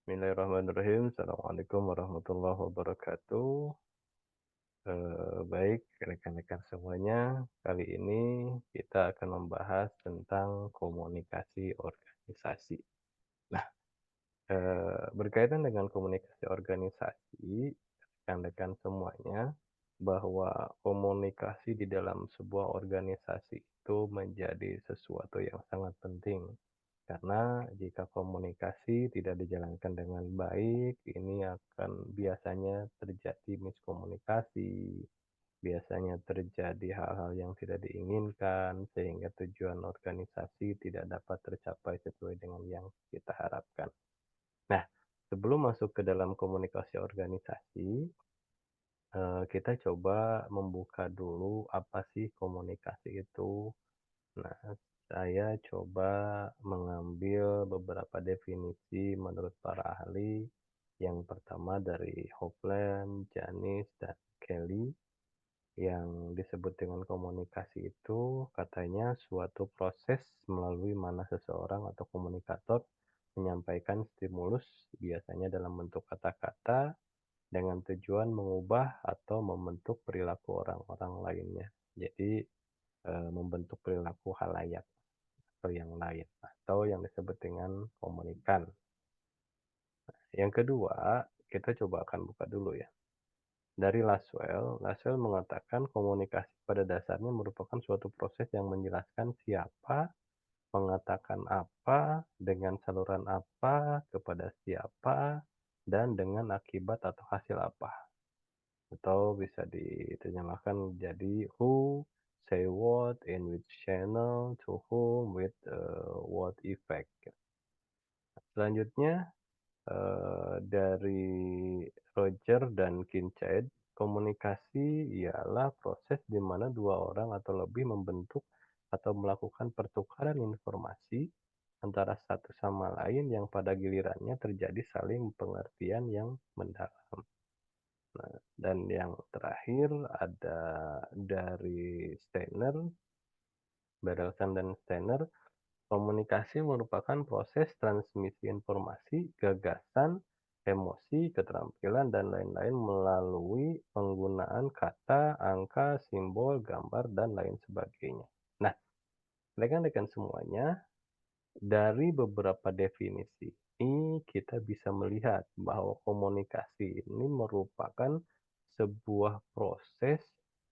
Bismillahirrahmanirrahim. Assalamualaikum warahmatullahi wabarakatuh. Baik rekan-rekan semuanya, kali ini kita akan membahas tentang komunikasi organisasi. Nah, berkaitan dengan komunikasi organisasi, rekan-rekan semuanya, bahwa komunikasi di dalam sebuah organisasi itu menjadi sesuatu yang sangat penting. Karena jika komunikasi tidak dijalankan dengan baik, ini akan biasanya terjadi miskomunikasi, biasanya terjadi hal-hal yang tidak diinginkan, sehingga tujuan organisasi tidak dapat tercapai sesuai dengan yang kita harapkan. Nah, sebelum masuk ke dalam komunikasi organisasi, kita coba membuka dulu apa sih komunikasi itu. Nah, saya coba mengambil beberapa definisi menurut para ahli. Yang pertama dari Hofland, Janis, dan Kelly. Yang disebut dengan komunikasi itu katanya suatu proses melalui mana seseorang atau komunikator menyampaikan stimulus biasanya dalam bentuk kata-kata dengan tujuan mengubah atau membentuk perilaku orang-orang lainnya. Jadi membentuk perilaku halayak atau yang lain atau yang disebut dengan komunikan. Yang kedua, kita coba akan buka dulu ya. Dari Laswell mengatakan komunikasi pada dasarnya merupakan suatu proses yang menjelaskan siapa, mengatakan apa, dengan saluran apa, kepada siapa, dan dengan akibat atau hasil apa. Atau bisa diterjemahkan jadi who, say what, in which channel, to whom, with what effect. Selanjutnya dari Roger dan Kincaid, komunikasi ialah proses di mana dua orang atau lebih membentuk atau melakukan pertukaran informasi antara satu sama lain yang pada gilirannya terjadi saling pengertian yang mendalam. Nah, dan yang terakhir ada dari Berelson dan Steiner, komunikasi merupakan proses transmisi informasi, gagasan, emosi, keterampilan, dan lain-lain melalui penggunaan kata, angka, simbol, gambar, dan lain sebagainya. Nah, rekan-rekan semuanya, dari beberapa definisi ini kita bisa melihat bahwa komunikasi ini merupakan sebuah proses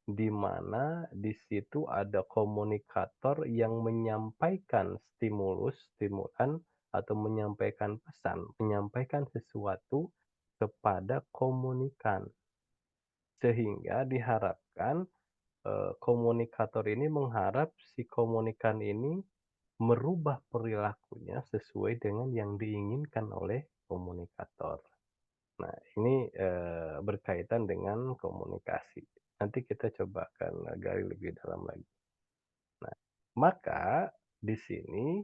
di mana di situ ada komunikator yang menyampaikan stimulus, stimulan, atau menyampaikan pesan, menyampaikan sesuatu kepada komunikan. Sehingga diharapkan komunikator ini mengharap si komunikan ini merubah perilakunya sesuai dengan yang diinginkan oleh komunikator. Nah, ini berkaitan dengan komunikasi. Nanti kita coba akan gali lebih dalam lagi. Nah, maka di sini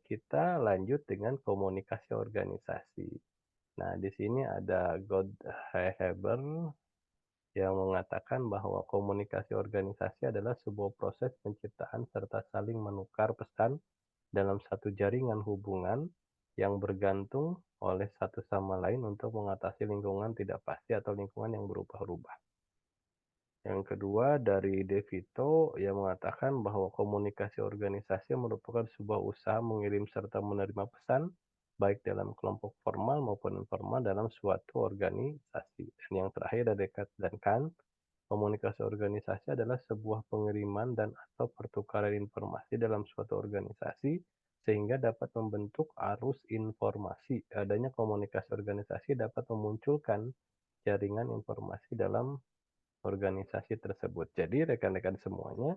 kita lanjut dengan komunikasi organisasi. Nah, di sini ada Godhaber yang mengatakan bahwa komunikasi organisasi adalah sebuah proses penciptaan serta saling menukar pesan dalam satu jaringan hubungan yang bergantung oleh satu sama lain untuk mengatasi lingkungan tidak pasti atau lingkungan yang berubah-ubah. Yang kedua dari De Vito yang mengatakan bahwa komunikasi organisasi merupakan sebuah usaha mengirim serta menerima pesan baik dalam kelompok formal maupun informal dalam suatu organisasi. Dan yang terakhir dari Descartes dan Kant, komunikasi organisasi adalah sebuah pengiriman dan atau pertukaran informasi dalam suatu organisasi sehingga dapat membentuk arus informasi. Adanya komunikasi organisasi dapat memunculkan jaringan informasi dalam organisasi tersebut. Jadi rekan-rekan semuanya,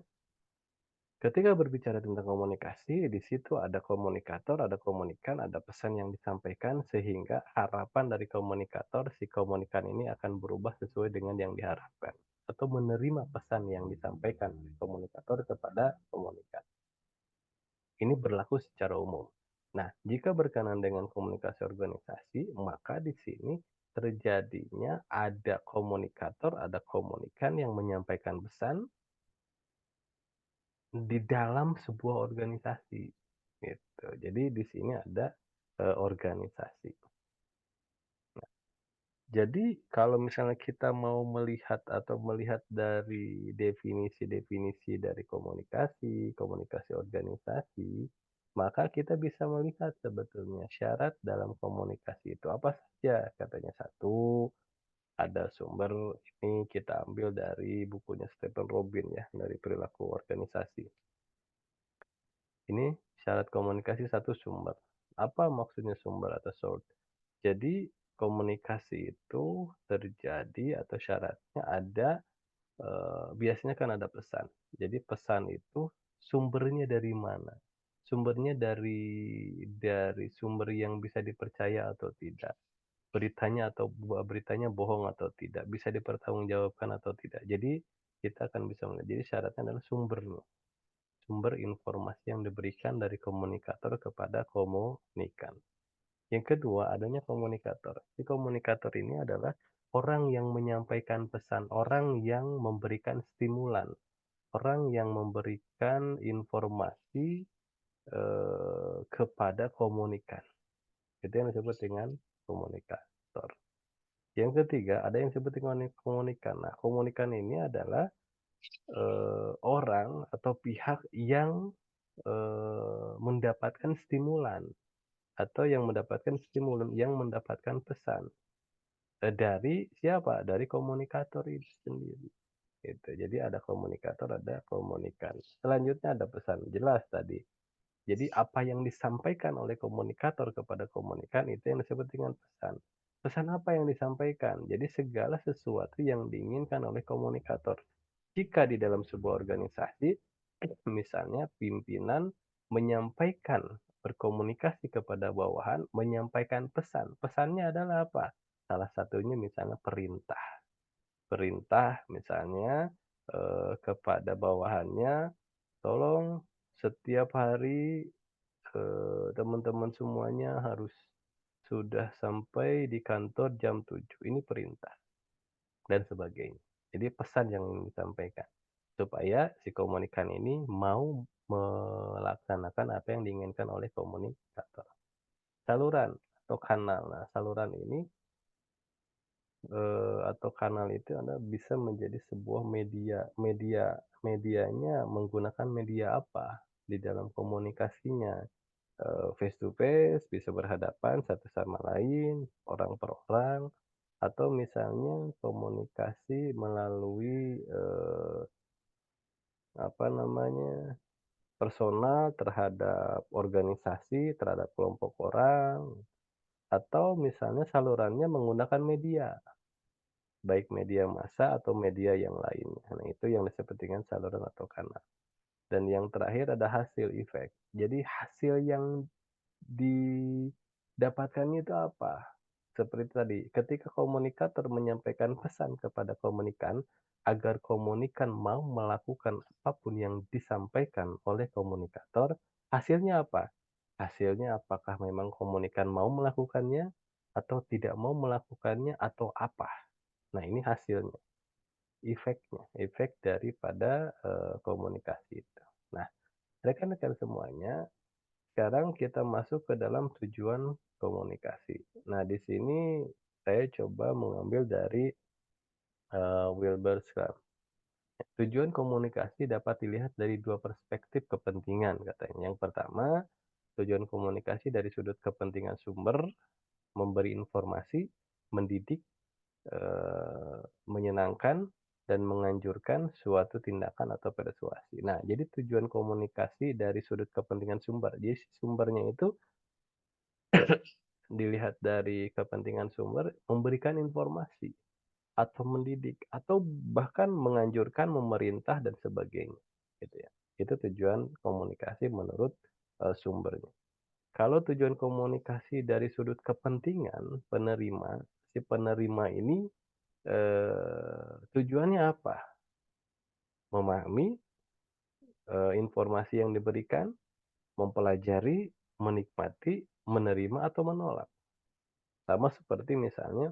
ketika berbicara tentang komunikasi, di situ ada komunikator, ada komunikan, ada pesan yang disampaikan sehingga harapan dari komunikator, si komunikan ini akan berubah sesuai dengan yang diharapkan atau menerima pesan yang disampaikan oleh komunikator kepada komunikan. Ini berlaku secara umum. Nah, jika berkenaan dengan komunikasi organisasi, maka di sini terjadinya ada komunikator, ada komunikan yang menyampaikan pesan di dalam sebuah organisasi gitu. Jadi di sini ada organisasi. Jadi kalau misalnya kita mau melihat dari definisi-definisi dari komunikasi, komunikasi organisasi, maka kita bisa melihat sebetulnya syarat dalam komunikasi itu apa saja. Katanya satu, ada sumber ini kita ambil dari bukunya Stephen Robin ya, dari perilaku organisasi. Ini syarat komunikasi satu sumber. Apa maksudnya sumber atau source? Jadi komunikasi itu terjadi atau syaratnya ada, biasanya kan ada pesan. Jadi pesan itu sumbernya dari mana? Sumbernya dari sumber yang bisa dipercaya atau tidak. Beritanya atau beritanya bohong atau tidak, bisa dipertanggungjawabkan atau tidak. Jadi kita akan bisa melihat. Jadi syaratnya adalah sumbernya. Sumber informasi yang diberikan dari komunikator kepada komunikan. Yang kedua, adanya komunikator. Si komunikator ini adalah orang yang menyampaikan pesan, orang yang memberikan stimulan, orang yang memberikan informasi kepada komunikan. Itu yang disebut dengan komunikator. Yang ketiga, ada yang disebut dengan komunikan. Nah, komunikan ini adalah orang atau pihak yang mendapatkan stimulan atau yang mendapatkan stimulan, yang mendapatkan pesan. Dari siapa? Dari komunikator itu sendiri, gitu. Jadi ada komunikator, ada komunikan. Selanjutnya ada pesan, jelas tadi. Jadi apa yang disampaikan oleh komunikator kepada komunikan itu yang disebut dengan pesan. Pesan apa yang disampaikan? Jadi segala sesuatu yang diinginkan oleh komunikator. Jika di dalam sebuah organisasi, misalnya pimpinan menyampaikan, berkomunikasi kepada bawahan, menyampaikan pesan. Pesannya adalah apa? Salah satunya misalnya perintah. Perintah misalnya kepada bawahannya, tolong setiap hari teman-teman semuanya harus sudah sampai di kantor jam 7. Ini perintah dan sebagainya. Jadi pesan yang ingin disampaikan supaya si komunikan ini mau melaksanakan apa yang diinginkan oleh komunikator. Saluran atau kanal. Nah, saluran ini atau kanal itu Anda bisa menjadi sebuah media. Medianya menggunakan media apa di dalam komunikasinya. Face to face, bisa berhadapan satu sama lain, orang per orang, atau misalnya komunikasi melalui, apa namanya, personal terhadap organisasi, terhadap kelompok orang, atau misalnya salurannya menggunakan media, baik media massa atau media yang lainnya. Nah, itu yang disebut dengan saluran atau kanal. Dan yang terakhir ada hasil efek. Jadi hasil yang didapatkannya itu apa? Seperti tadi, ketika komunikator menyampaikan pesan kepada komunikan agar komunikan mau melakukan apapun yang disampaikan oleh komunikator, hasilnya apa? Hasilnya apakah memang komunikan mau melakukannya atau tidak mau melakukannya atau apa? Nah, ini hasilnya, efeknya, efek daripada komunikasi itu. Nah, rekan-rekan semuanya, sekarang kita masuk ke dalam tujuan komunikasi. Nah, di sini saya coba mengambil dari Wilbur Schramm. Tujuan komunikasi dapat dilihat dari dua perspektif kepentingan, katanya. Yang pertama, tujuan komunikasi dari sudut kepentingan sumber, memberi informasi, mendidik, menyenangkan, dan menganjurkan suatu tindakan atau persuasi. Nah, jadi tujuan komunikasi dari sudut kepentingan sumber. Jadi sumbernya itu dilihat dari kepentingan sumber, memberikan informasi atau mendidik atau bahkan menganjurkan, memerintah dan sebagainya, gitu ya. Itu tujuan komunikasi menurut sumbernya. Kalau tujuan komunikasi dari sudut kepentingan penerima, si penerima ini tujuannya apa? Memahami informasi yang diberikan, mempelajari, menikmati, menerima atau menolak. Sama seperti misalnya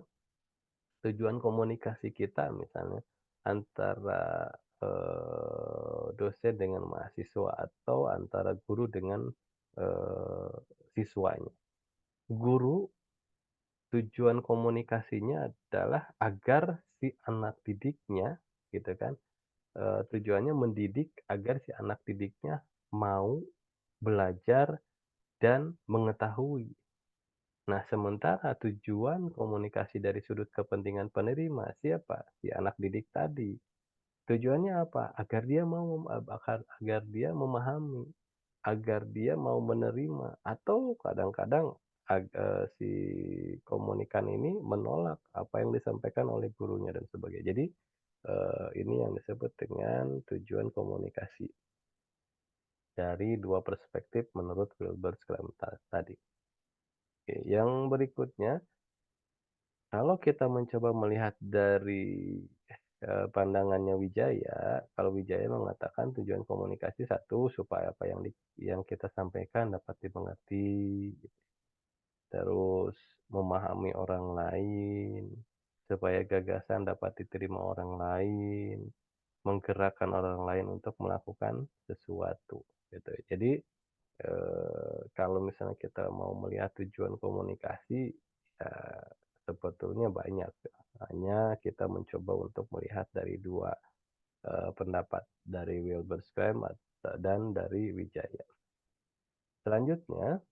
tujuan komunikasi kita misalnya antara dosen dengan mahasiswa atau antara guru dengan siswanya. Guru tujuan komunikasinya adalah agar si anak didiknya, gitu kan, tujuannya mendidik agar si anak didiknya mau belajar dan mengetahui. Nah, sementara tujuan komunikasi dari sudut kepentingan penerima siapa? Si anak didik tadi. Tujuannya apa? Agar dia mau agar dia memahami, agar dia mau menerima, atau kadang-kadang si komunikan ini menolak apa yang disampaikan oleh gurunya dan sebagainya. Jadi, ini yang disebut dengan tujuan komunikasi dari dua perspektif menurut Wilbur Schramm tadi. Oke, yang berikutnya, kalau kita mencoba melihat dari, pandangannya Wijaya, kalau Wijaya mengatakan tujuan komunikasi satu, supaya apa yang kita sampaikan dapat dimengerti, terus memahami orang lain, supaya gagasan dapat diterima orang lain, menggerakkan orang lain untuk melakukan sesuatu, gitu. Jadi, kalau misalnya kita mau melihat tujuan komunikasi, ya sebetulnya banyak, hanya kita mencoba untuk melihat dari 2 pendapat, dari Wilbur Schramm dan dari Wijaya. Selanjutnya,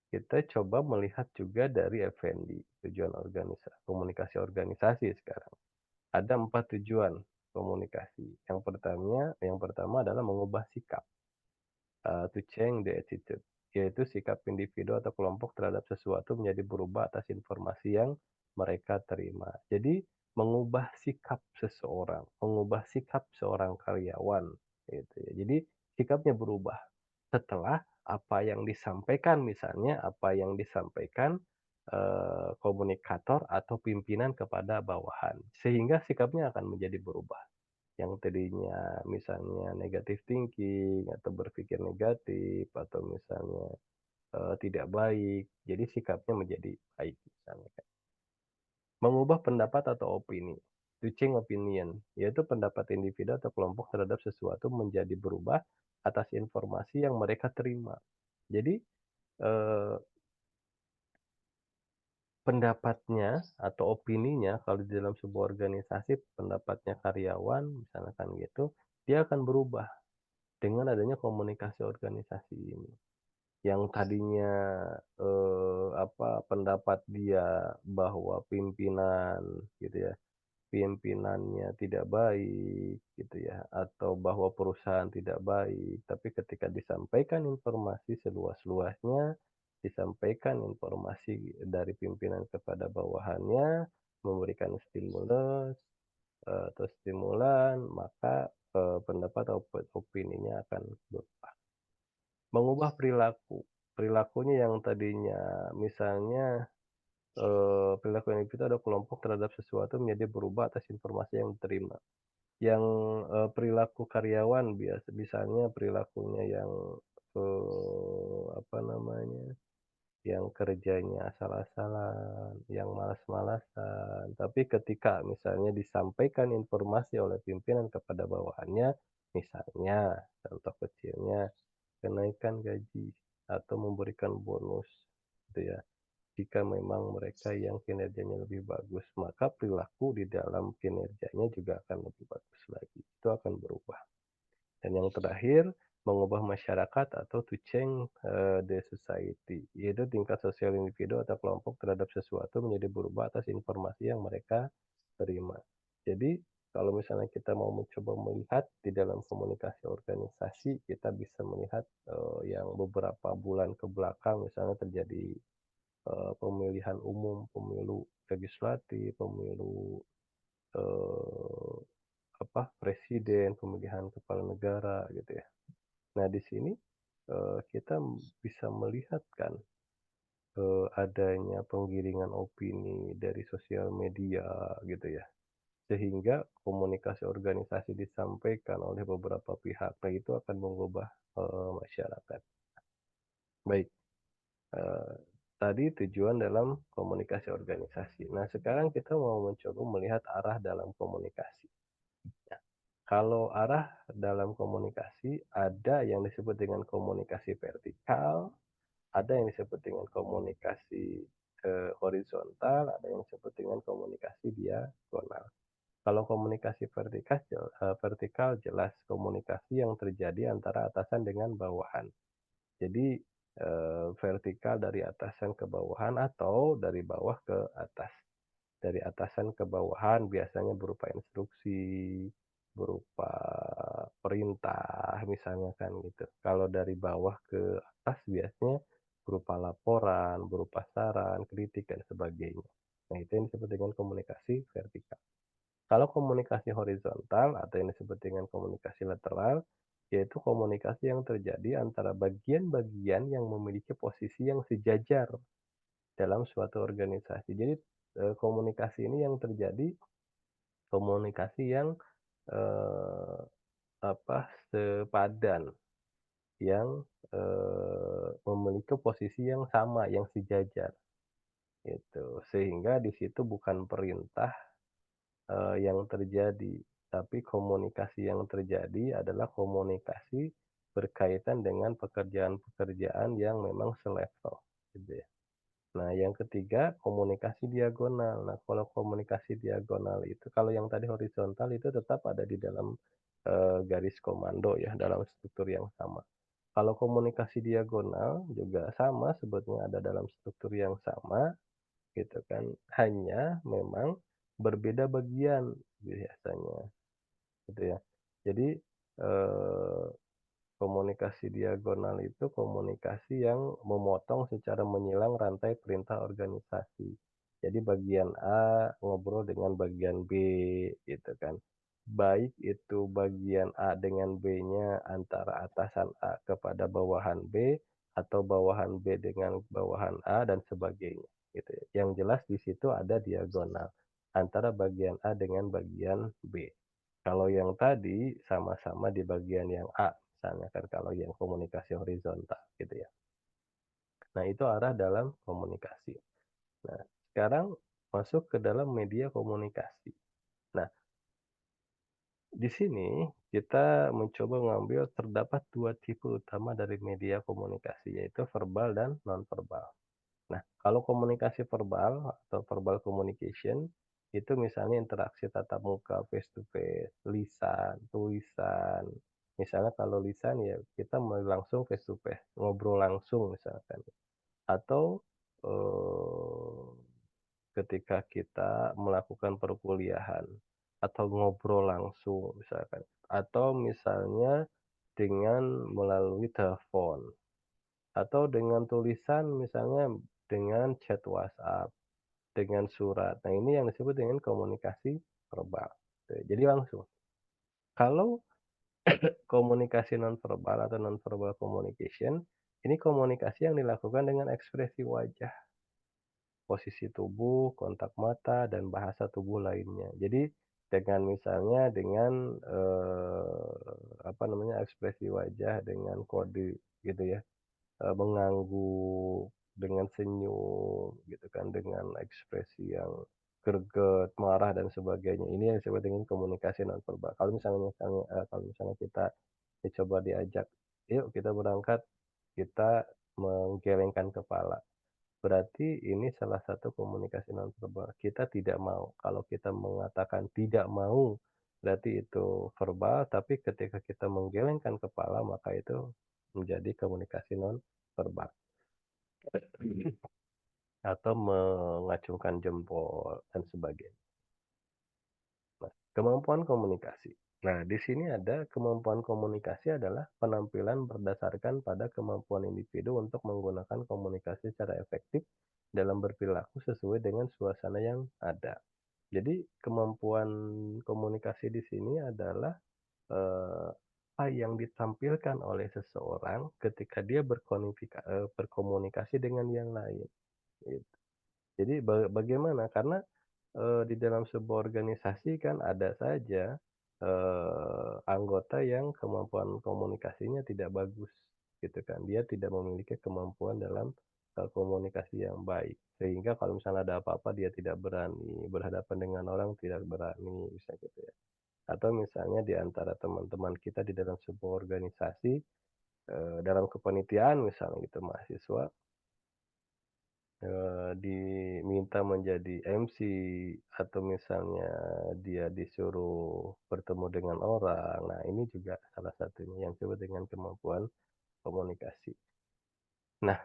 kita coba melihat juga dari Effendi, tujuan komunikasi organisasi sekarang. Ada 4 tujuan komunikasi. Yang pertama adalah mengubah sikap. To change the attitude, yaitu sikap individu atau kelompok terhadap sesuatu menjadi berubah atas informasi yang mereka terima. Jadi, mengubah sikap seseorang, mengubah sikap seorang karyawan, gitu ya. Jadi, sikapnya berubah setelah apa yang disampaikan, misalnya apa yang disampaikan, komunikator atau pimpinan kepada bawahan, sehingga sikapnya akan menjadi berubah. Yang tadinya misalnya negatif thinking atau berpikir negatif atau misalnya, tidak baik, jadi sikapnya menjadi baik misalnya kan. Mengubah pendapat atau opini, switching opinion, yaitu pendapat individu atau kelompok terhadap sesuatu menjadi berubah atas informasi yang mereka terima. Jadi, eee, pendapatnya atau opininya kalau di dalam sebuah organisasi, pendapatnya karyawan misalkan gitu, dia akan berubah dengan adanya komunikasi organisasi ini. Yang tadinya, pendapat dia bahwa pimpinan gitu ya, pimpinannya tidak baik gitu ya, atau bahwa perusahaan tidak baik, tapi ketika disampaikan informasi seluas-luasnya, disampaikan informasi dari pimpinan kepada bawahannya, memberikan stimulus, atau stimulan, maka, pendapat opininya akan berubah. Mengubah perilaku. Perilakunya yang tadinya misalnya, perilaku individu atau kelompok terhadap sesuatu menjadi berubah atas informasi yang diterima. Yang, perilaku karyawan misalnya perilakunya yang, apa namanya, yang kerjanya asal-asalan, yang malas-malasan, tapi ketika misalnya disampaikan informasi oleh pimpinan kepada bawahannya, misalnya contoh kecilnya kenaikan gaji atau memberikan bonus gitu ya. Jika memang mereka yang kinerjanya lebih bagus, maka perilaku di dalam kinerjanya juga akan lebih bagus lagi. Itu akan berubah. Dan yang terakhir, mengubah masyarakat atau to change, the society, yaitu tingkat sosial individu atau kelompok terhadap sesuatu menjadi berubah atas informasi yang mereka terima. Jadi, kalau misalnya kita mau mencoba melihat di dalam komunikasi organisasi, kita bisa melihat, yang beberapa bulan ke belakang misalnya terjadi, pemilihan umum, pemilu legislatif, pemilu, eee, presiden, pemilihan kepala negara gitu ya. Nah, di sini, kita bisa melihat kan, adanya penggiringan opini dari sosial media gitu ya, sehingga komunikasi organisasi disampaikan oleh beberapa pihak. Nah, itu akan mengubah, masyarakat. Baik, eee, tadi tujuan dalam komunikasi organisasi. Nah, sekarang kita mau mencoba melihat arah dalam komunikasi. Nah, kalau arah dalam komunikasi ada yang disebut dengan komunikasi vertikal, ada yang disebut dengan komunikasi horizontal, ada yang disebut dengan komunikasi diagonal. Kalau komunikasi vertikal jelas komunikasi yang terjadi antara atasan dengan bawahan. Jadi, vertikal dari atasan ke bawahan atau dari bawah ke atas. Dari atasan ke bawahan biasanya berupa instruksi, berupa perintah misalnya kan gitu. Kalau dari bawah ke atas biasanya berupa laporan, berupa saran, kritik, dan sebagainya. Nah, itu yang disebut dengan komunikasi vertikal. Kalau komunikasi horizontal atau yang disebut dengan komunikasi lateral, yaitu komunikasi yang terjadi antara bagian-bagian yang memiliki posisi yang sejajar dalam suatu organisasi. Jadi, komunikasi ini yang terjadi komunikasi yang, eee, sepadan, yang, memiliki posisi yang sama, yang sejajar, gitu. Sehingga di situ bukan perintah yang terjadi. Tapi komunikasi yang terjadi adalah komunikasi berkaitan dengan pekerjaan-pekerjaan yang memang selevel, gitu ya. Nah, yang ketiga komunikasi diagonal. Nah, kalau komunikasi diagonal itu kalau yang tadi horizontal itu tetap ada di dalam, garis komando ya, dalam struktur yang sama. Kalau komunikasi diagonal juga sama sebetulnya ada dalam struktur yang sama, gitu kan, hanya memang berbeda bagian biasanya, gitu ya. Jadi, eee, komunikasi diagonal itu komunikasi yang memotong secara menyilang rantai perintah organisasi. Jadi bagian A ngobrol dengan bagian B, gitu kan. Baik itu bagian A dengan B-nya antara atasan A kepada bawahan B, atau bawahan B dengan bawahan A dan sebagainya, gitu ya. Yang jelas di situ ada diagonal antara bagian A dengan bagian B. Kalau yang tadi sama-sama di bagian yang A, misalnya kan kalau yang komunikasi horizontal gitu ya. Nah, itu arah dalam komunikasi. Nah, sekarang masuk ke dalam media komunikasi. Nah, di sini kita mencoba mengambil terdapat 2 tipe utama dari media komunikasi, yaitu verbal dan nonverbal. Nah, kalau komunikasi verbal atau verbal communication, itu misalnya interaksi tatap muka, face to face, lisan, tulisan. Misalnya kalau lisan ya kita langsung face to face, ngobrol langsung misalkan. Atau, eee, ketika kita melakukan perkuliahan, atau ngobrol langsung misalkan. Atau misalnya dengan melalui telepon. Atau dengan tulisan misalnya dengan chat WhatsApp, dengan surat. Nah, ini yang disebut dengan komunikasi verbal. Jadi langsung. Kalau komunikasi nonverbal atau nonverbal communication, ini komunikasi yang dilakukan dengan ekspresi wajah, posisi tubuh, kontak mata, dan bahasa tubuh lainnya. Jadi dengan misalnya dengan, ekspresi wajah dengan kode gitu ya. Mengangguk, dengan senyum gitu kan, dengan ekspresi yang greget, marah dan sebagainya. Ini yang disebut dengan komunikasi nonverbal. Kalau misalnya kita dicoba diajak, "Yuk kita berangkat," kita menggelengkan kepala. Berarti ini salah satu komunikasi nonverbal. Kita tidak mau. Kalau kita mengatakan tidak mau, berarti itu verbal, tapi ketika kita menggelengkan kepala, maka itu menjadi komunikasi nonverbal. Atau mengacungkan jempol dan sebagainya. Nah, kemampuan komunikasi. Nah, di sini ada kemampuan komunikasi adalah penampilan berdasarkan pada kemampuan individu untuk menggunakan komunikasi secara efektif dalam berperilaku sesuai dengan suasana yang ada. Jadi, kemampuan komunikasi di sini adalah apa yang ditampilkan oleh seseorang ketika dia berkomunikasi dengan yang lain. Gitu. Jadi bagaimana? Karena, di dalam sebuah organisasi kan ada saja, anggota yang kemampuan komunikasinya tidak bagus, gitu kan. Dia tidak memiliki kemampuan dalam, komunikasi yang baik. Sehingga kalau misalnya ada apa-apa dia tidak berani, berhadapan dengan orang tidak berani, bisa gitu ya. Atau misalnya di antara teman-teman kita di dalam sebuah organisasi, dalam kepanitiaan misalnya gitu mahasiswa, diminta menjadi MC atau misalnya dia disuruh bertemu dengan orang. Nah, ini juga salah satunya yang disebut dengan kemampuan komunikasi. Nah,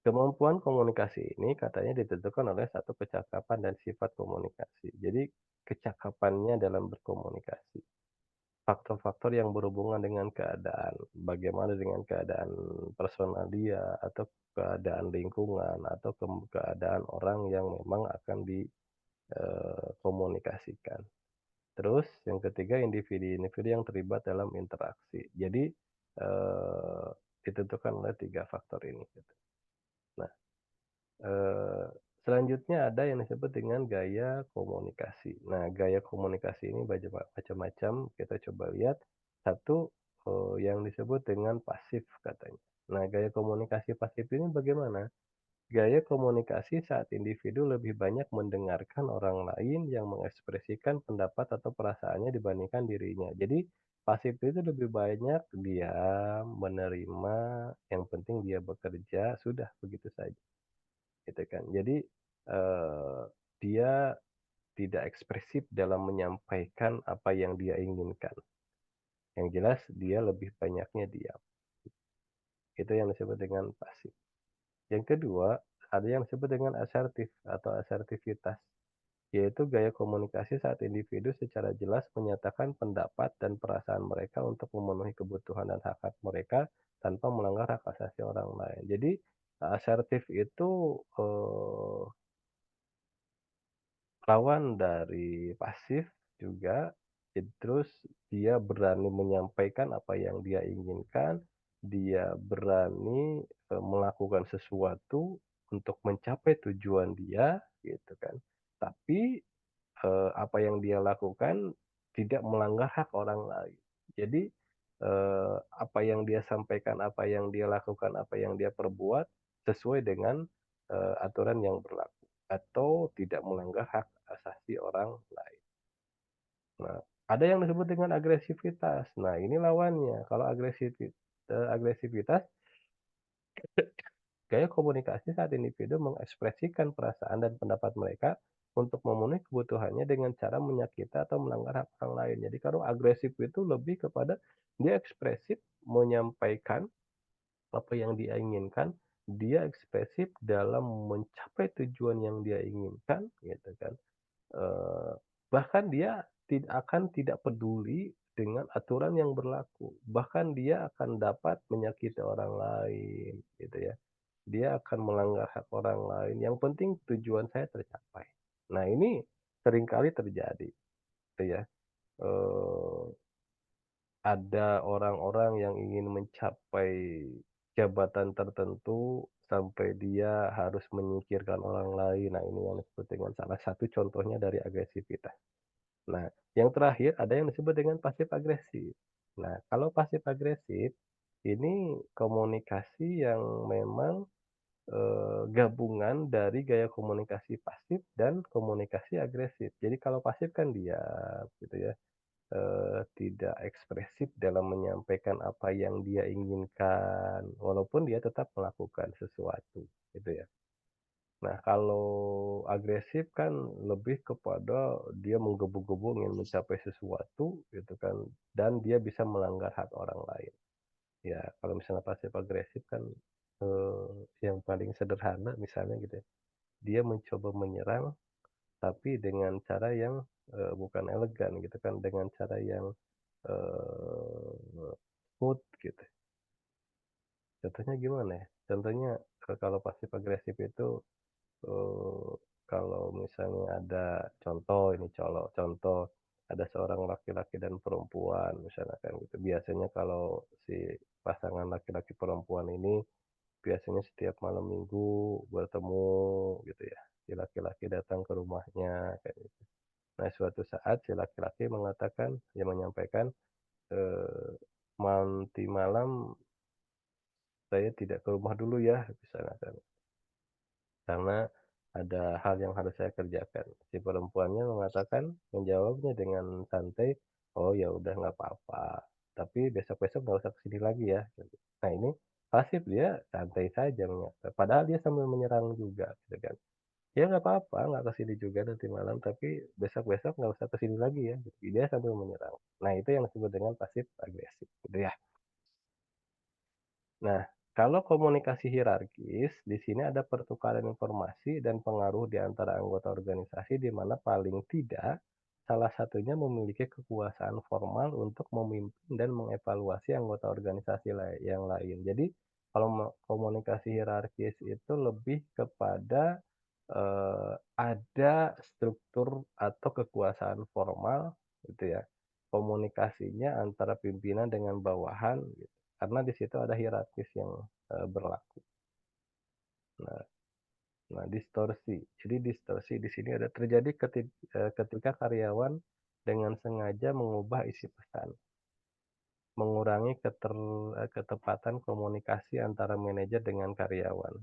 kemampuan komunikasi ini katanya ditentukan oleh satu kecakapan dan sifat komunikasi. Jadi, kecakapannya dalam berkomunikasi. Faktor-faktor yang berhubungan dengan keadaan, bagaimana dengan keadaan personal dia, atau keadaan lingkungan, atau keadaan orang yang memang akan komunikasikan. Terus yang ketiga individu-individu yang terlibat dalam interaksi. Jadi, eee, ditentukan oleh 3 faktor ini gitu. Nah, Eee, selanjutnya ada yang disebut dengan gaya komunikasi. Nah, gaya komunikasi ini macam-macam, kita coba lihat. Satu, yang disebut dengan pasif katanya. Nah, gaya komunikasi pasif ini bagaimana? Gaya komunikasi saat individu lebih banyak mendengarkan orang lain yang mengekspresikan pendapat atau perasaannya dibandingkan dirinya. Jadi, pasif itu lebih banyak diam, menerima, yang penting dia bekerja, sudah begitu saja. Gitu kan. Jadi, dia tidak ekspresif dalam menyampaikan apa yang dia inginkan. Yang jelas dia lebih banyaknya diam. Itu yang disebut dengan pasif. Yang kedua, ada yang disebut dengan asertif atau asertivitas, yaitu gaya komunikasi saat individu secara jelas menyatakan pendapat dan perasaan mereka untuk memenuhi kebutuhan dan hak-hak mereka tanpa melanggar hak asasi orang lain. Jadi, asertif itu, lawan dari pasif juga, terus dia berani menyampaikan apa yang dia inginkan, dia berani, melakukan sesuatu untuk mencapai tujuan dia, gitu kan. Tapi, apa yang dia lakukan tidak melanggar hak orang lain. Jadi, apa yang dia sampaikan, apa yang dia lakukan, apa yang dia perbuat sesuai dengan, aturan yang berlaku atau tidak melanggar hak asasi orang lain. Nah, ada yang disebut dengan agresivitas. Nah, ini lawannya. Kalau agresivitas, gaya komunikasi saat individu mengekspresikan perasaan dan pendapat mereka untuk memenuhi kebutuhannya dengan cara menyakiti atau melanggar hak orang lain. Jadi kalau agresif itu lebih kepada dia ekspresif menyampaikan apa yang dia inginkan, dia ekspresif dalam mencapai tujuan yang dia inginkan, gitu kan. Eee, Bahkan dia tidak peduli dengan aturan yang berlaku, bahkan dia akan dapat menyakiti orang lain, gitu ya. Dia akan melanggar hak orang lain, yang penting tujuan saya tercapai. Nah, ini seringkali terjadi, gitu ya. Eee, ada orang-orang yang ingin mencapai jabatan tertentu sampai dia harus menyingkirkan orang lain. Nah, ini yang disebut dengan salah satu contohnya dari agresivitas. Nah, yang terakhir ada yang disebut dengan pasif agresif. Nah, kalau pasif agresif, ini komunikasi yang memang, gabungan dari gaya komunikasi pasif dan komunikasi agresif. Jadi kalau pasif kan diam gitu ya, tidak ekspresif dalam menyampaikan apa yang dia inginkan, walaupun dia tetap melakukan sesuatu, gitu ya. Nah, kalau agresif kan lebih kepada dia menggebu-gebu ingin mencapai sesuatu gitu kan, dan dia bisa melanggar hak orang lain. Ya, kalau misalnya pasif agresif kan, yang paling sederhana misalnya gitu ya, dia mencoba menyerang tapi dengan cara yang, bukan elegan gitu kan, dengan cara yang, smooth gitu. Contohnya gimana ya? Contohnya, kalau pasif agresif itu, Eee, kalau misalnya ada contoh, ada seorang laki-laki dan perempuan misalnya kan gitu. Biasanya kalau si pasangan laki-laki perempuan ini biasanya setiap malam minggu bertemu gitu ya. Si laki-laki datang ke rumahnya kayak gitu. Nah, suatu saat si laki-laki menyampaikan, eee, "Nanti malam saya tidak ke rumah dulu ya," misalnya kan. Karena ada hal yang harus saya kerjakan. Si perempuannya menjawabnya dengan santai, "Oh, ya udah nggak apa-apa, tapi besok-besok nggak usah kesini lagi ya." Gitu. Nah, ini pasif, dia santai saja padahal dia sambil menyerang juga gitu kan. "Ya nggak apa-apa, nggak ke sini juga nanti malam, tapi besok-besok nggak usah ke sini lagi ya," gitu. Dia sambil menyerang. Nah, itu yang disebut dengan pasif agresif, gitu ya. Nah, kalau komunikasi hierarkis, di sini ada pertukaran informasi dan pengaruh di antara anggota organisasi di mana paling tidak salah satunya memiliki kekuasaan formal untuk memimpin dan mengevaluasi anggota organisasi yang lain. Jadi, kalau komunikasi hierarkis itu lebih kepada ada struktur atau kekuasaan formal gitu ya. Komunikasinya antara pimpinan dengan bawahan gitu. Karena di situ ada hierarkis yang, berlaku. Nah nah distorsi. Jadi distorsi di sini ada terjadi ketika karyawan dengan sengaja mengubah isi pesan, mengurangi ketepatan komunikasi antara manajer dengan karyawan.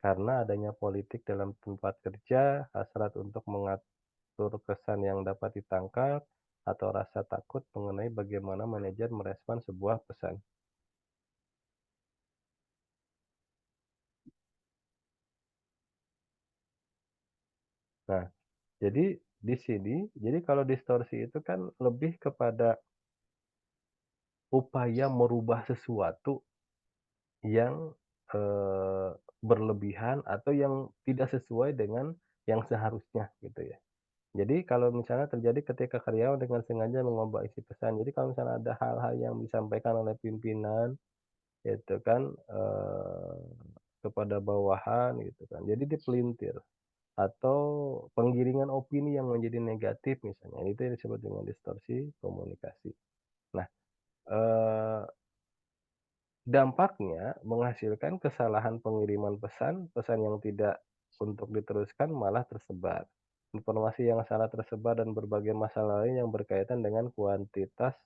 Karena adanya politik dalam tempat kerja, hasrat untuk mengatur kesan yang dapat ditangkap, atau rasa takut mengenai bagaimana manajer merespon sebuah pesan. Nah, jadi di sini, jadi kalau distorsi itu kan lebih kepada upaya merubah sesuatu yang, berlebihan atau yang tidak sesuai dengan yang seharusnya gitu ya. Jadi kalau misalnya terjadi ketika karyawan dengan sengaja mengubah isi pesan, jadi kalau misalnya ada hal-hal yang disampaikan oleh pimpinan itu kan, kepada bawahan gitu kan, jadi dipelintir atau penggiringan opini yang menjadi negatif misalnya, itu yang disebut dengan distorsi komunikasi. Nah, eee, dampaknya menghasilkan kesalahan pengiriman pesan, pesan yang tidak untuk diteruskan malah tersebar. Informasi yang salah tersebar dan berbagai masalah lain yang berkaitan dengan kuantitas,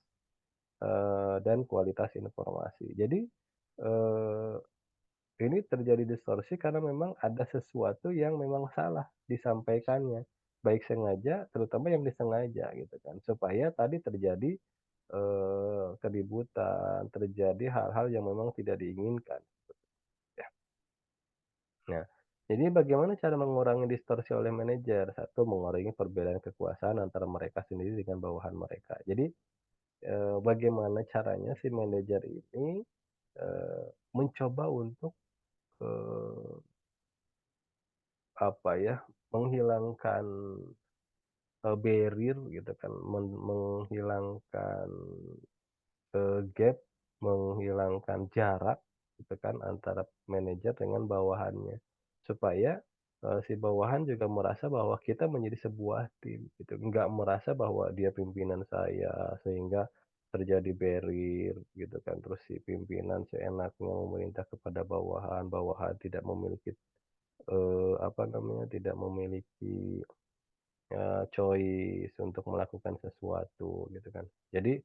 dan kualitas informasi. Jadi, eee ini terjadi distorsi karena memang ada sesuatu yang memang salah disampaikannya, baik sengaja, terutama yang disengaja gitu kan, supaya tadi terjadi, keributan, terjadi hal-hal yang memang tidak diinginkan, ya. Nah, jadi bagaimana cara mengurangi distorsi oleh manajer? Satu, mengurangi perbedaan kekuasaan antara mereka sendiri dengan bawahan mereka. Jadi, bagaimana caranya si manajer ini, mencoba untuk, eee apa ya, menghilangkan, barrier gitu kan, menghilangkan, gap, menghilangkan jarak gitu kan antara manajer dengan bawahannya. Supaya, si bawahan juga merasa bahwa kita menjadi sebuah tim gitu, nggak merasa bahwa dia pimpinan saya sehingga terjadi barrier gitu kan, terus si pimpinan seenaknya memerintah kepada bawahan, bawahan tidak memiliki, apa namanya, tidak memiliki choice untuk melakukan sesuatu gitu kan. Jadi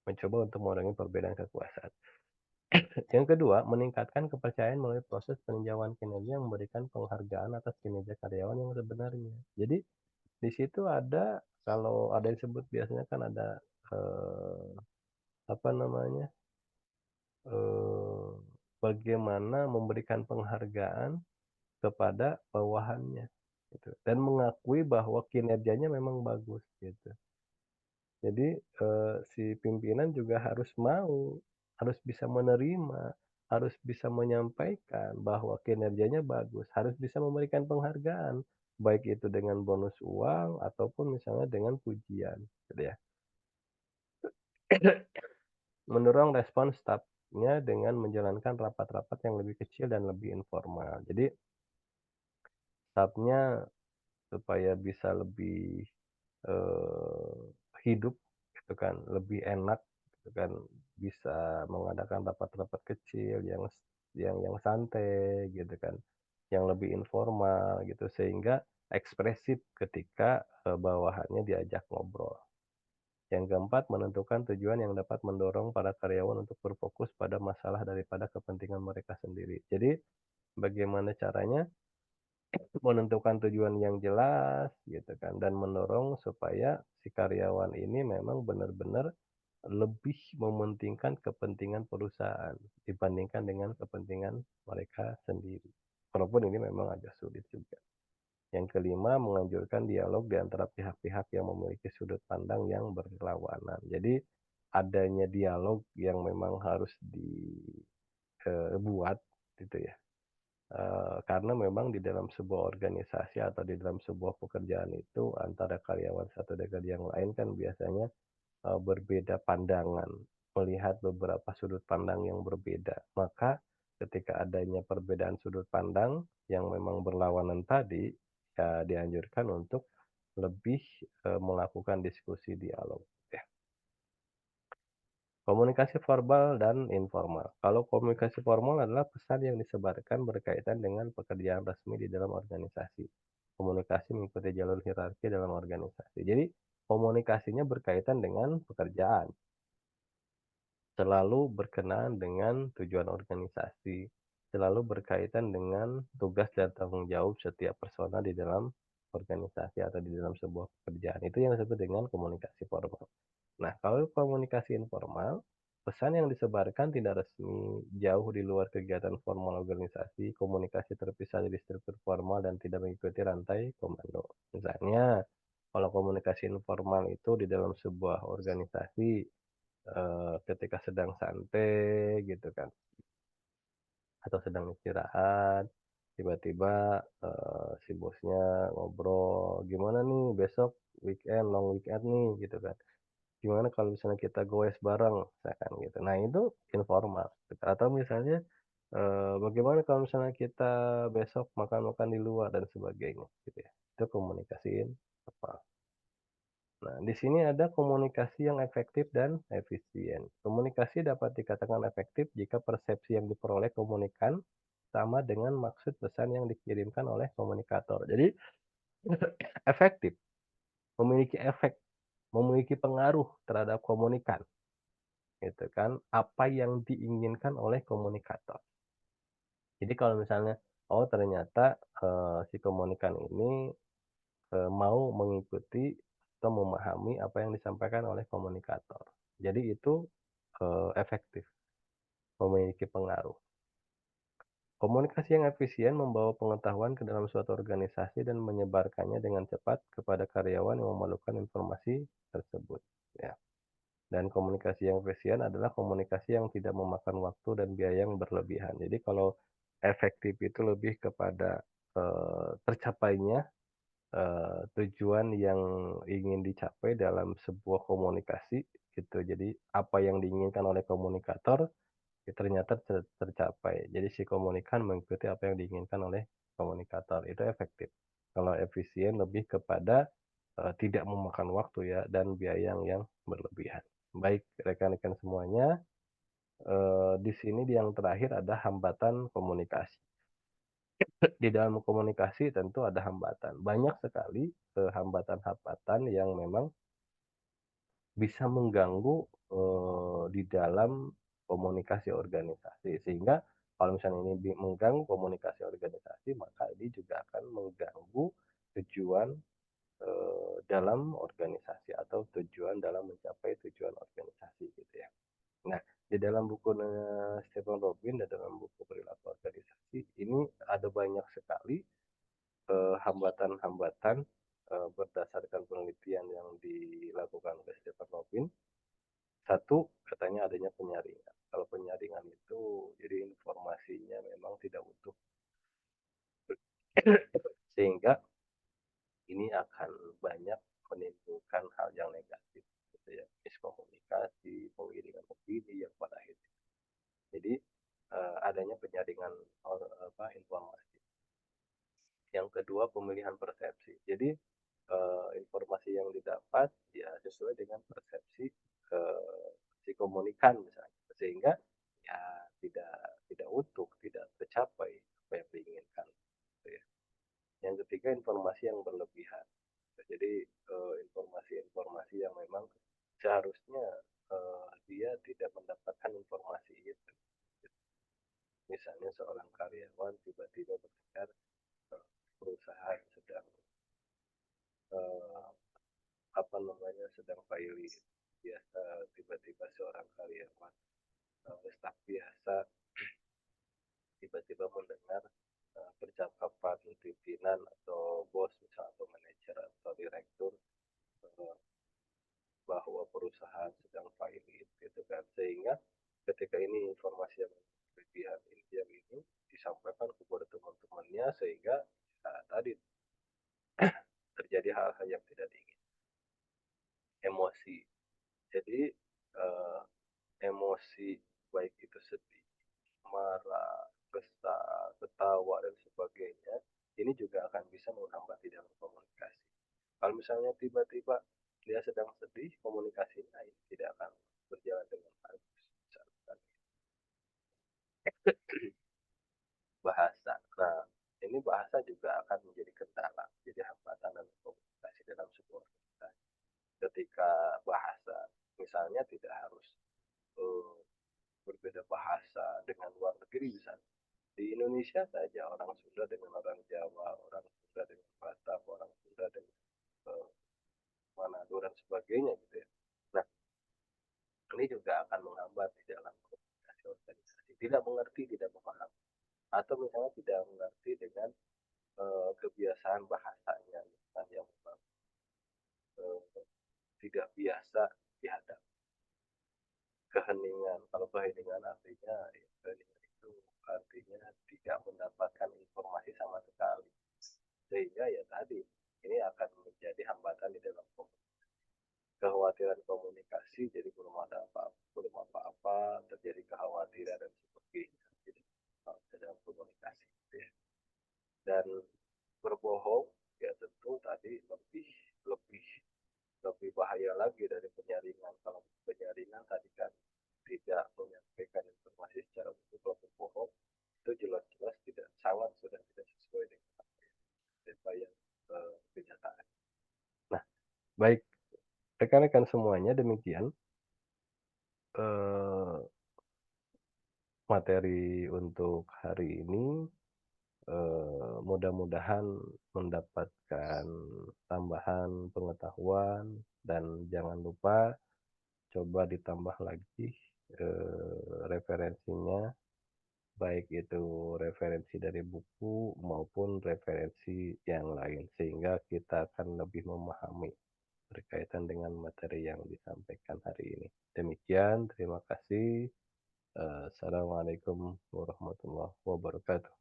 mencoba untuk mengurangi perbedaan kekuasaan. Yang kedua, meningkatkan kepercayaan melalui proses peninjauan kinerja yang memberikan penghargaan atas kinerja karyawan yang sebenarnya. Jadi di situ ada kalau ada yang disebut biasanya kan ada, eee, apa namanya, eee, bagaimana memberikan penghargaan kepada bawahannya gitu dan mengakui bahwa kinerjanya memang bagus gitu. Jadi, si pimpinan juga harus mau, harus bisa menerima, harus bisa menyampaikan bahwa kinerjanya bagus, harus bisa memberikan penghargaan, baik itu dengan bonus uang ataupun misalnya dengan pujian, gitu ya. Mendorong respon stafnya dengan menjalankan rapat-rapat yang lebih kecil dan lebih informal. Jadi stafnya supaya bisa lebih, eee, hidup gitu kan, lebih enak gitu kan, bisa mengadakan rapat-rapat kecil yang santai gitu kan, yang lebih informal gitu, sehingga ekspresif ketika, bawahannya diajak ngobrol. Yang keempat, menentukan tujuan yang dapat mendorong para karyawan untuk berfokus pada masalah daripada kepentingan mereka sendiri. Jadi, bagaimana caranya menentukan tujuan yang jelas gitu kan dan mendorong supaya si karyawan ini memang benar-benar lebih mementingkan kepentingan perusahaan dibandingkan dengan kepentingan mereka sendiri. walaupun ini memang agak sulit juga. Yang kelima, menganjurkan dialog di antara pihak-pihak yang memiliki sudut pandang yang berlawanan. Jadi, adanya dialog yang memang harus dibuat gitu ya, karena memang di dalam sebuah organisasi atau di dalam sebuah pekerjaan itu antara karyawan satu dengan yang lain kan biasanya berbeda pandangan, melihat beberapa sudut pandang yang berbeda. Maka ketika adanya perbedaan sudut pandang yang memang berlawanan tadi, ya dianjurkan untuk lebih, melakukan diskusi dialog ya. Komunikasi verbal dan informal. Kalau komunikasi formal adalah pesan yang disebarkan berkaitan dengan pekerjaan resmi di dalam organisasi. Komunikasi mengikuti jalur hierarki dalam organisasi. Jadi komunikasinya berkaitan dengan pekerjaan. Selalu berkenaan dengan tujuan organisasi, selalu berkaitan dengan tugas dan tanggung jawab setiap personal di dalam organisasi atau di dalam sebuah pekerjaan. Itu yang disebut dengan komunikasi formal. Nah, kalau komunikasi informal, pesan yang disebarkan tidak resmi, jauh di luar kegiatan formal organisasi, komunikasi terpisah dari struktur formal dan tidak mengikuti rantai komando. Misalnya, kalau komunikasi informal itu di dalam sebuah organisasi, ketika sedang santai gitu kan, atau sedang istirahat, tiba-tiba, si bosnya ngobrol, "Gimana nih besok weekend, long weekend nih?" Gitu kan. "Gimana kalau misalnya kita goes bareng?" Misalkan gitu. Nah itu informal gitu. Atau misalnya, "Bagaimana kalau misalnya kita besok makan-makan di luar?" Dan sebagainya gitu ya. Itu komunikasi informal. Nah, di sini ada komunikasi yang efektif dan efisien. Komunikasi dapat dikatakan efektif jika persepsi yang diperoleh komunikan sama dengan maksud pesan yang dikirimkan oleh komunikator. Jadi, efektif, memiliki efek, memiliki pengaruh terhadap komunikan, gitu kan. Apa yang diinginkan oleh komunikator. Jadi kalau misalnya, oh ternyata si komunikan ini mau mengikuti atau memahami apa yang disampaikan oleh komunikator. Jadi itu, efektif, memiliki pengaruh. Komunikasi yang efisien membawa pengetahuan ke dalam suatu organisasi dan menyebarkannya dengan cepat kepada karyawan yang memerlukan informasi tersebut, ya. Dan komunikasi yang efisien adalah komunikasi yang tidak memakan waktu dan biaya yang berlebihan. Jadi kalau efektif itu lebih kepada, tercapainya tujuan yang ingin dicapai dalam sebuah komunikasi gitu. Jadi apa yang diinginkan oleh komunikator, ya ternyata tercapai. Jadi si komunikan mengikuti apa yang diinginkan oleh komunikator, itu efektif. Kalau efisien lebih kepada, tidak memakan waktu ya dan biaya yang berlebihan. Baik rekan-rekan semuanya, di sini yang terakhir ada hambatan komunikasi. Di dalam komunikasi tentu ada hambatan, banyak sekali, hambatan-hambatan yang memang bisa mengganggu, di dalam komunikasi organisasi. Sehingga kalau misalnya ini mengganggu komunikasi organisasi, maka ini juga akan mengganggu tujuan, dalam organisasi atau tujuan dalam mencapai tujuan organisasi gitu ya. Nah, di dalam bukunya Stephen Robin dan dalam buku Perilaku Organisasi ini ada banyak sekali hambatan-hambatan, berdasarkan penelitian yang dilakukan oleh Stephen Robin. Satu, katanya adanya penyaringan. Kalau penyaringan itu jadi informasinya memang tidak utuh, sehingga ini akan banyak menimbulkan hal yang negatif, gitu ya, miskomunikasi, penggiringan opini yang pada akhirnya. Jadi adanya penyaringan informasi. Yang kedua, pemilihan persepsi. Jadi informasi yang didapat ya sesuai dengan persepsi si komunikan misalnya, sehingga ya tidak tidak utuh, tidak tercapai apa yang diinginkan gitu ya. Yang ketiga, informasi yang berlebihan. Jadi informasi-informasi yang memang seharusnya dia tidak mendapatkan informasi itu. Misalnya seorang karyawan tiba-tiba mendengar perusahaan sedang eh, sedang pilot, biasa tiba-tiba seorang karyawan, staf biasa tiba-tiba mendengar percakapan pimpinan atau bos misal atau manajer atau direktur, eee, bahwa perusahaan sedang pilot gitu kan. Sehingga ketika ini informasi yang berlebihan yang ini disampaikan kepada teman-temannya sehingga, tadi terjadi hal-hal yang tidak diinginkan, emosi. Jadi, emosi baik itu sedih, marah, kesal, ketawa, dan sebagainya, ini juga akan bisa menghambat di dalam komunikasi. Kalau misalnya tiba-tiba dia sedang sedih, komunikasinya ini tidak akan berjalan dengan bagus. Misalkan bahasa. Nah, ini bahasa juga akan menjadi kendala, jadi hambatan dalam komunikasi dalam sebuah organisasi. Ketika bahasa, misalnya tidak harus eh, berbeda bahasa dengan luar negeri misalnya. Di Indonesia saja orang Sunda dengan orang Jawa, orang Sunda dengan Batak, orang Sunda dengan eh, Manado dan sebagainya gitu ya. Nah, ini juga akan menghambat di dalam komunikasi organisasi. Tidak mengerti, tidak memahami, atau misalnya tidak mengerti dengan kebiasaan bahasanya, misalnya yang memang tidak biasa dihadap keheningan. Kalau keheningan artinya ya, keheningan itu artinya tidak mendapatkan informasi sama sekali. Sehingga ya tadi ini akan menjadi hambatan di dalam kekhawatiran komunikasi, jadi belum apa-apa, terjadi kekhawatiran dan sebagainya. Jadi dalam komunikasi gitu ya. Dan berbohong ya tentu tadi lebih lebih lebih bahaya lagi dari penyaringan. Kalau penyaringan tadi kan tidak menyampaikan informasi secara utuh, kalau berbohong itu jelas-jelas tidak sangat sudah tidak sesuai dengan apa yang kenyataan. Nah, baik rekan-rekan semuanya, demikian eh, materi untuk hari ini. Mudah-mudahan mendapatkan tambahan pengetahuan, dan jangan lupa coba ditambah lagi referensinya, baik itu referensi dari buku maupun referensi yang lain, sehingga kita akan lebih memahami berkaitan dengan materi yang disampaikan hari ini. Demikian, terima kasih. Assalamualaikum warahmatullahi wabarakatuh.